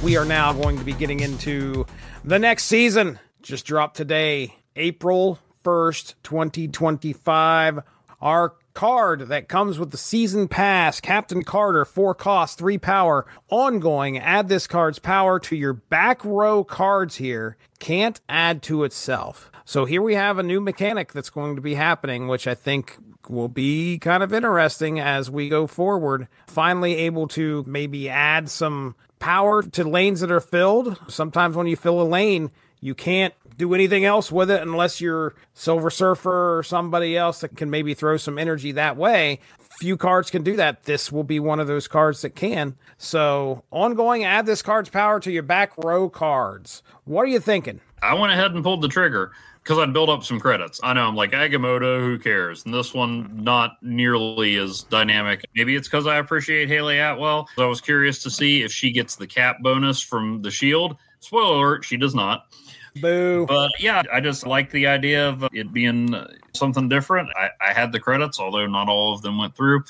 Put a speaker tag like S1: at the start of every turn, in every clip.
S1: we are now going to be getting into the next season. Just dropped today, April 1st, 2025. Our card that comes with the season pass, Captain Carter, 4 cost, 3 power, ongoing. Add this card's power to your back row cards here. Can't add to itself. So here we have a new mechanic that's going to be happening, which I think will be kind of interesting as we go forward. Finally able to maybe add some power to lanes that are filled. Sometimes when you fill a lane, you can't do anything else with it unless you're Silver Surfer or somebody else that can maybe throw some energy that way. Few cards can do that. This will be one of those cards that can. So, ongoing, add this card's power to your back row cards. What are you thinking?
S2: I went ahead and pulled the trigger because I'd built up some credits. I know, I'm like, Agamotto, who cares? And this one, not nearly as dynamic. Maybe it's because I appreciate Haley Atwell. I was curious to see if she gets the cap bonus from the shield. Spoiler alert, she does not.
S1: Boo.
S2: But yeah, I just like the idea of it being something different. I had the credits, although not all of them went through.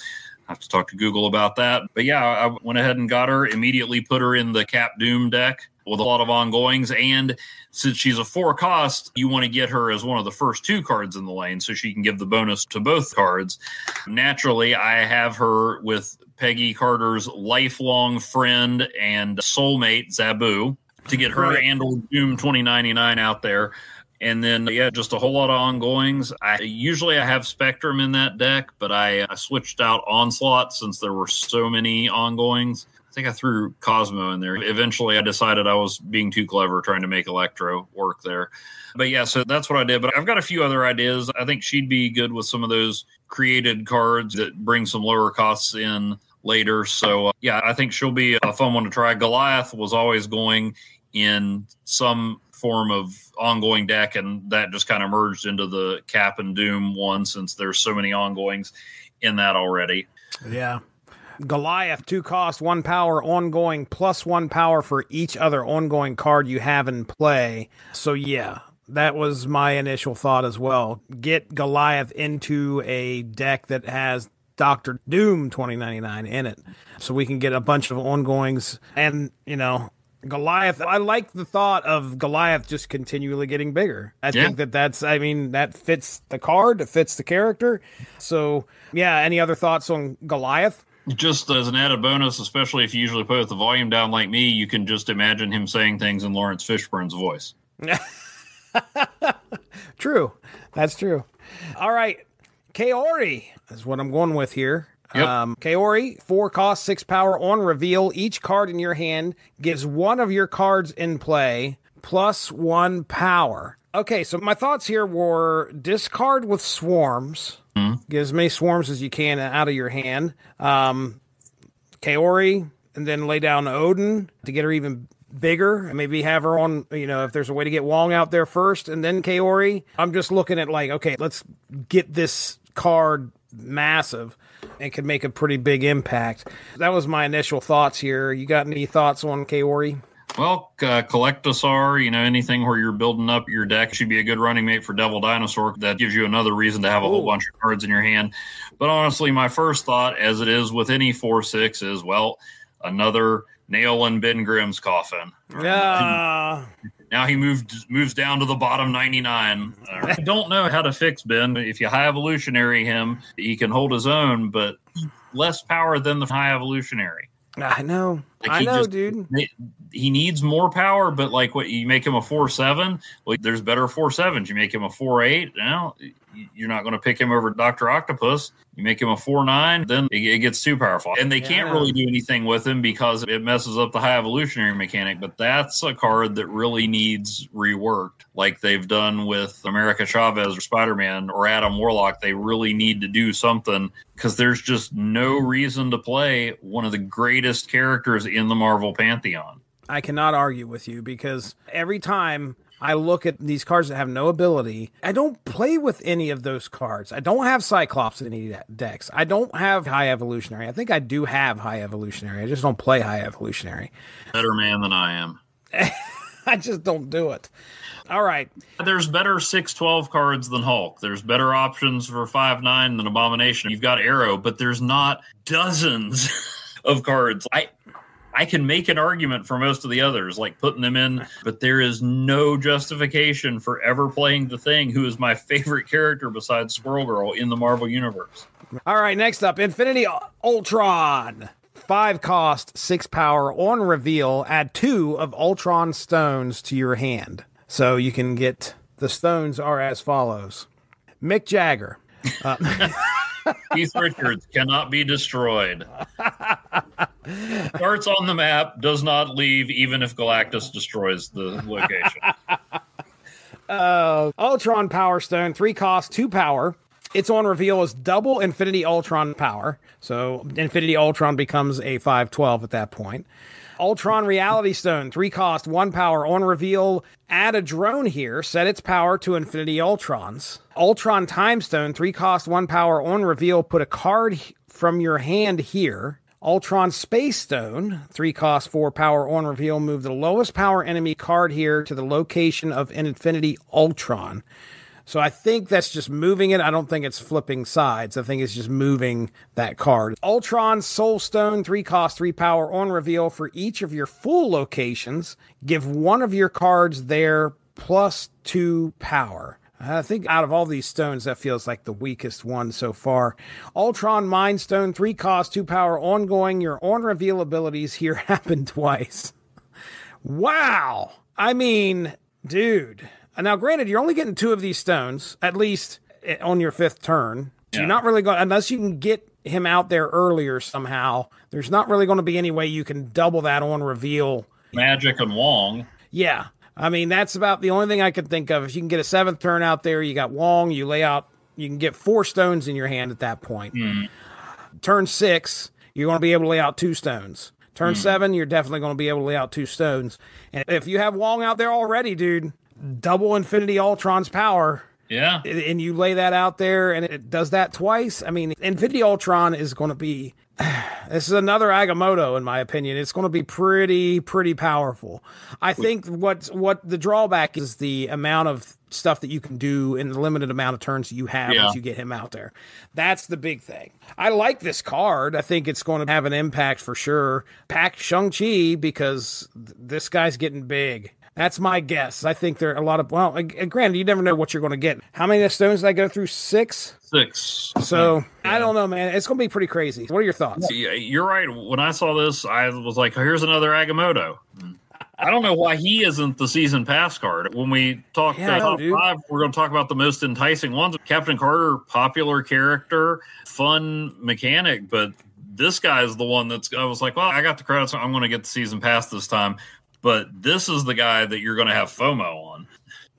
S2: I have to talk to Google about that. But yeah, I went ahead and got her, immediately put her in the Cap Doom deck with a lot of ongoings. And since she's a 4 cost, you want to get her as one of the first 2 cards in the lane so she can give the bonus to both cards. Naturally, I have her with Peggy Carter's lifelong friend and soulmate, Zabu, to get her and Doom 2099 out there. And then, yeah, just a whole lot of ongoings. Usually I have Spectrum in that deck, but I switched out Onslaught since there were so many ongoings. I think I threw Cosmo in there. Eventually I decided I was being too clever trying to make Electro work there. But yeah, so that's what I did. But I've got a few other ideas. I think she'd be good with some of those created cards that bring some lower costs in later. So yeah, I think she'll be a fun one to try. Goliath was always going in some form of ongoing deck, and that just kind of merged into the Cap and Doom one since there's so many ongoings in that already.
S1: Yeah. Goliath, 2 cost, 1 power, ongoing, plus 1 power for each other ongoing card you have in play. So yeah, that was my initial thought as well. Get Goliath into a deck that has Dr. Doom 2099 in it, so we can get a bunch of ongoings. And, you know, Goliath, I like the thought of Goliath just continually getting bigger. I think that fits the card, it fits the character. So, yeah, any other thoughts on Goliath?
S2: Just as an added bonus, especially if you usually put the volume down like me, you can just imagine him saying things in Lawrence Fishburne's voice.
S1: True. That's true. All right. Kahhori is what I'm going with here.
S2: Yep.
S1: Kahhori, 4 cost, 6 power, on reveal. Each card in your hand gives one of your cards in play plus 1 power. Okay, so my thoughts here were discard with swarms. Get as many swarms as you can out of your hand. Kahhori, and then lay down Odin to get her even bigger. And maybe have her on, if there's a way to get Wong out there first, and then Kahhori. I'm just looking at okay, let's get this card massive and could make a pretty big impact. That was my initial thoughts here. You got any thoughts on Kahhori?
S2: Well, Collectosaur, anything where you're building up your deck should be a good running mate for Devil Dinosaur. That gives you another reason to have a whole bunch of cards in your hand. But honestly, my first thought, as it is with any 4/6, is, well, another nail in Ben Grimm's coffin.
S1: Yeah.
S2: Now he moves down to the bottom 99. I don't know how to fix Ben. If you high evolutionary him, he can hold his own, but less power than the high evolutionary.
S1: I know. Dude.
S2: He needs more power, but what, you make him a 4/7? There's better 4/7s. You make him a 4/8. Now you're not going to pick him over Dr. Octopus. You make him a 4/9, then it gets too powerful. And they can't really do anything with him because it messes up the high evolutionary mechanic. But that's a card that really needs reworked, like they've done with America Chavez or Spider-Man or Adam Warlock. They really need to do something because there's just no reason to play one of the greatest characters in the Marvel Pantheon.
S1: I cannot argue with you because every time I look at these cards that have no ability, I don't play with any of those cards. I don't have Cyclops in any decks. I don't have High Evolutionary. I think I do have High Evolutionary. I just don't play High Evolutionary.
S2: Better man than I am.
S1: I just don't do it. All right.
S2: There's better 6/12 cards than Hulk. There's better options for 5/9 than Abomination. You've got Arrow, but there's not dozens of cards. I I can make an argument for most of the others, like putting them in, but there is no justification for ever playing the Thing, who is my favorite character besides Squirrel Girl in the Marvel Universe.
S1: All right, next up, Infinity Ultron. 5 cost, 6 power. On reveal, add 2 of Ultron stones to your hand. So you can get, the stones are as follows. Mick Jagger.
S2: Keith Richards cannot be destroyed. Starts on the map, does not leave, even if Galactus destroys the location.
S1: Ultron Power Stone, 3 cost, 2 power. Its on reveal is double Infinity Ultron power. So Infinity Ultron becomes a 5/12 at that point. Ultron Reality Stone, 3 cost, 1 power. On reveal, add a drone here. Set its power to Infinity Ultrons. Ultron Time Stone, 3 cost, 1 power. On reveal, put a card from your hand here. Ultron Space Stone, 3 cost, 4 power. On reveal, move the lowest power enemy card here to the location of Infinity Ultron. So I think that's just moving it. I don't think it's flipping sides. I think it's just moving that card. Ultron Soul Stone, 3 cost, 3 power. On reveal, for each of your full locations, give one of your cards there plus 2 power. I think out of all these stones, that feels like the weakest one so far. Ultron Mind Stone, 3 cost, 2 power. Ongoing, your on reveal abilities here happen twice. Wow. I mean, dude. Now, granted, you're only getting 2 of these stones, at least on your 5th turn. So you're not really going, unless you can get him out there earlier somehow, there's not really going to be any way you can double that on reveal.
S2: Magic and Wong.
S1: Yeah. I mean, that's about the only thing I could think of. If you can get a 7th turn out there, you got Wong, you lay out, you can get 4 stones in your hand at that point. Turn 6, you're going to be able to lay out 2 stones. Turn 7, you're definitely going to be able to lay out 2 stones. And if you have Wong out there already, dude, double Infinity Ultron's power.
S2: Yeah.
S1: And you lay that out there and it does that twice. I mean, Infinity Ultron is going to be, this is another Agamotto in my opinion. It's going to be pretty powerful. I think what the drawback is the amount of stuff that you can do in the limited amount of turns that you have once you get him out there. That's the big thing. I like this card. I think it's going to have an impact for sure. Pack Shang-Chi because this guy's getting big. That's my guess. I think there are a lot of, well, granted, you never know what you're going to get. How many stones did I go through? 6?
S2: 6.
S1: So, I don't know, man. It's going to be pretty crazy. What are your thoughts?
S2: Yeah, you're right. When I saw this, I was like, oh, here's another Agamotto. I don't know why he isn't the season pass card. When we talk top 5, we're going to talk about the most enticing ones. Captain Carter, popular character, fun mechanic, but this guy is the one I was like, well, I got the credits. I'm going to get the season pass this time. But this is the guy that you're going to have FOMO on.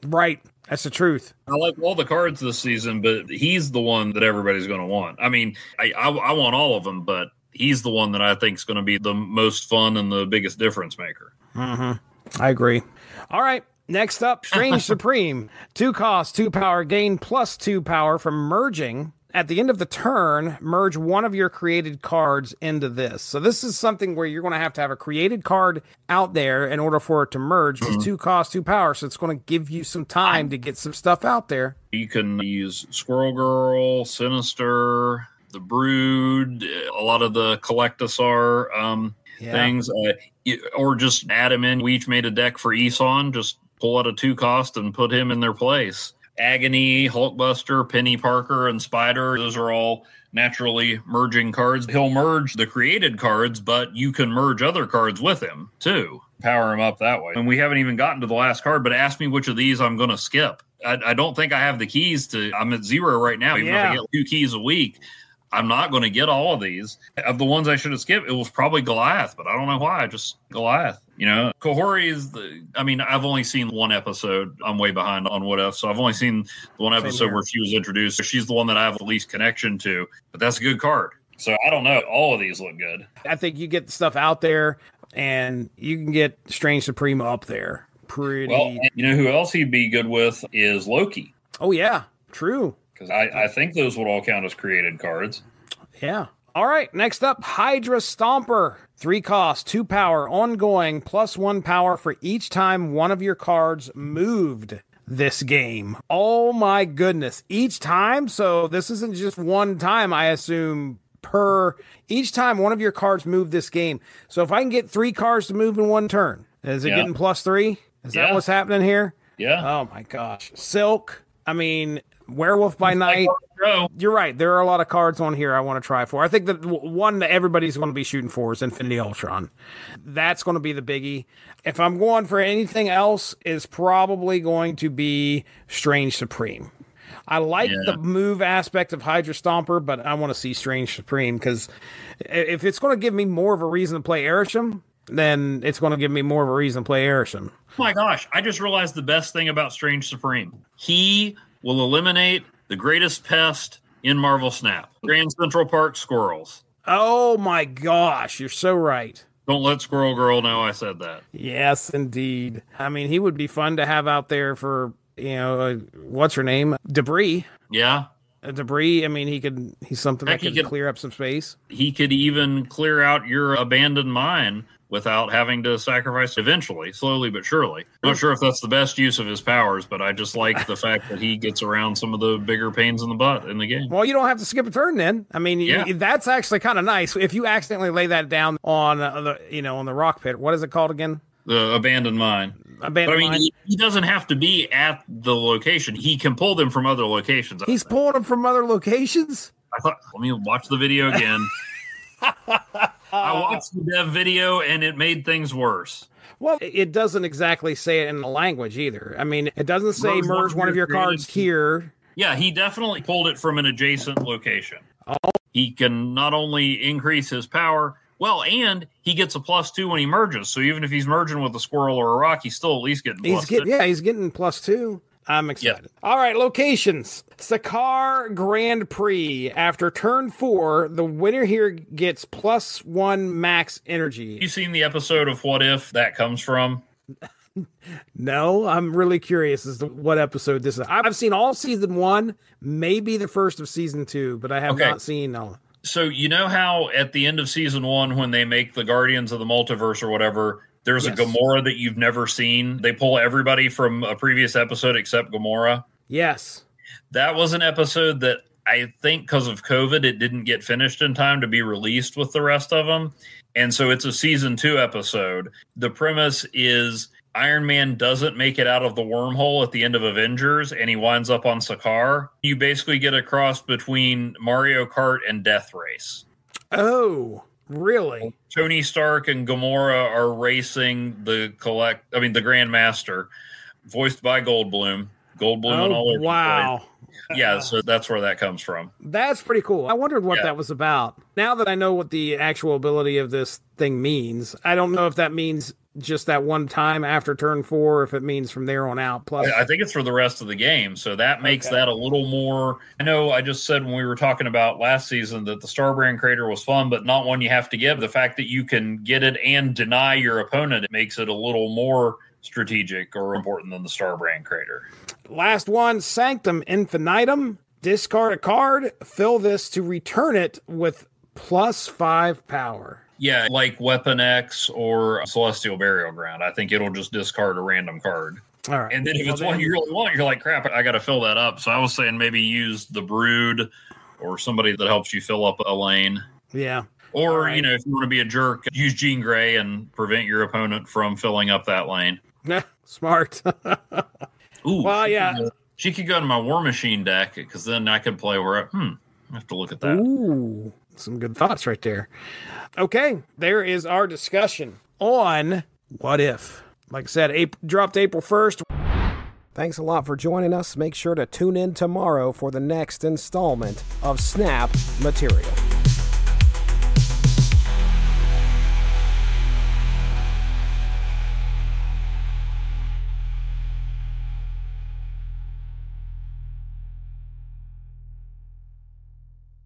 S1: Right. That's the truth.
S2: I like all the cards this season, but he's the one that everybody's going to want. I mean, I want all of them, but he's the one that I think is going to be the most fun and the biggest difference maker.
S1: I agree. All right. Next up, Strange Supreme. 2 cost, 2 power, gain plus 2 power from merging. At the end of the turn, merge one of your created cards into this. So this is something where you're going to have a created card out there in order for it to merge. It's 2 cost, 2 power, so it's going to give you some time to get some stuff out there.
S2: You can use Squirrel Girl, Sinister, the Brood, a lot of the Collectosaur things, or just add him in. We each made a deck for Eson, just pull out a 2 cost and put him in their place. Agony, Hulkbuster, Penny Parker, and Spider. Those are all naturally merging cards. He'll merge the created cards, but you can merge other cards with him, too. Power him up that way. And we haven't even gotten to the last card, but ask me which of these I'm going to skip. I don't think I have the keys to... I'm at 0 right now. Even if I get 2 keys a week, I'm not going to get all of these. Of the ones I should have skipped, it was probably Goliath, but I don't know why. Just Goliath. You know, Kahhori is I've only seen 1 episode. I'm way behind on What If, so I've only seen the 1 episode where she was introduced. She's the one that I have the least connection to, but that's a good card. So I don't know. All of these look good.
S1: I think you get the stuff out there, and you can get Strange Supreme up there. Pretty.
S2: Well, you know who else he'd be good with is Loki.
S1: Oh, yeah. True.
S2: Because I think those would all count as created cards.
S1: Yeah. All right. Next up, Hydra Stomper. 3 cost, 2 power, ongoing, plus 1 power for each time one of your cards moved this game. Oh my goodness. Each time? So this isn't just one time, I assume, per each time one of your cards move this game. So if I can get 3 cards to move in one turn, is it getting +3? Is that what's happening here?
S2: Yeah.
S1: Oh my gosh. Silk. I mean, Werewolf by Night. You're right. There are a lot of cards on here I want to try for. I think that one that everybody's going to be shooting for is Infinity Ultron. That's going to be the biggie. If I'm going for anything else, is probably going to be Strange Supreme. I like the move aspect of Hydra Stomper, but I want to see Strange Supreme, because if it's going to give me more of a reason to play Arishem, then it's going to give me more of a reason to play Arishem.
S2: Oh my gosh, I just realized the best thing about Strange Supreme. He will eliminate the greatest pest in Marvel Snap. Grand Central Park squirrels.
S1: Oh my gosh, you're so right.
S2: Don't let Squirrel Girl know I said that.
S1: Yes, indeed. I mean, he would be fun to have out there for, what's her name? Debris.
S2: Yeah.
S1: Debris, I mean, he's something that could clear up some space.
S2: He could even clear out your abandoned mine without having to sacrifice eventually, slowly but surely. I'm not sure if that's the best use of his powers, but I just like the fact that he gets around some of the bigger pains in the butt in the game.
S1: Well, you don't have to skip a turn then. I mean, that's actually kind of nice. If you accidentally lay that down on on the rock pit, what is it called again?
S2: The abandoned mine. He doesn't have to be at the location. He can pull them from other locations.
S1: He's pulling them from other locations?
S2: Let me watch the video again. I watched the dev video, and it made things worse.
S1: Well, it doesn't exactly say it in the language either. I mean, it doesn't say merge one of your cards here.
S2: Yeah, he definitely pulled it from an adjacent location. Oh. He can not only increase his power, and he gets a +2 when he merges. So even if he's merging with a squirrel or a rock, he's still at least getting +2.
S1: Yeah, he's getting +2. I'm excited. Yep. All right, locations. Sakar Grand Prix. After turn 4, the winner here gets +1 max energy.
S2: You seen the episode of What If that comes from?
S1: No, I'm really curious as to what episode this is. I've seen all season 1, maybe the first of season 2, but I have not seen all.
S2: So you know how at the end of season 1, when they make the Guardians of the Multiverse or whatever, there's a Gamora that you've never seen. They pull everybody from a previous episode except Gamora.
S1: Yes.
S2: That was an episode that I think because of COVID, it didn't get finished in time to be released with the rest of them. And so it's a season 2 episode. The premise is Iron Man doesn't make it out of the wormhole at the end of Avengers, and he winds up on Sakar. You basically get a cross between Mario Kart and Death Race.
S1: Oh, really?
S2: Tony Stark and Gamora are racing the Grandmaster, voiced by Goldblum. Goldblum and all over.
S1: Wow.
S2: Yeah, so that's where that comes from.
S1: That's pretty cool. I wondered what that was about. Now that I know what the actual ability of this thing means, I don't know if that means just that one time after turn 4, if it means from there on out. Plus,
S2: I think it's for the rest of the game, so that makes that a little more. I know I just said when we were talking about last season that the Starbrand Crater was fun, but not one you have to give. The fact that you can get it and deny your opponent, it makes it a little more strategic or important than the Starbrand Crater.
S1: Last one, Sanctum Infinitum. Discard a card, fill this to return it with +5 power.
S2: Yeah, like Weapon X or Celestial Burial Ground. I think it'll just discard a random card.
S1: All right.
S2: And then if it's one you really want, you're like, crap, I got to fill that up. So I was saying maybe use the Brood or somebody that helps you fill up a lane.
S1: Yeah.
S2: Or, if you want to be a jerk, use Jean Grey and prevent your opponent from filling up that lane.
S1: Smart.
S2: Ooh,
S1: well, yeah.
S2: She could go to my War Machine deck, because then I could play where I have to look at that.
S1: Ooh, some good thoughts right there. Okay, there is our discussion on What If. Like I said, dropped April 1st. Thanks a lot for joining us. Make sure to tune in tomorrow for the next installment of Snap Material.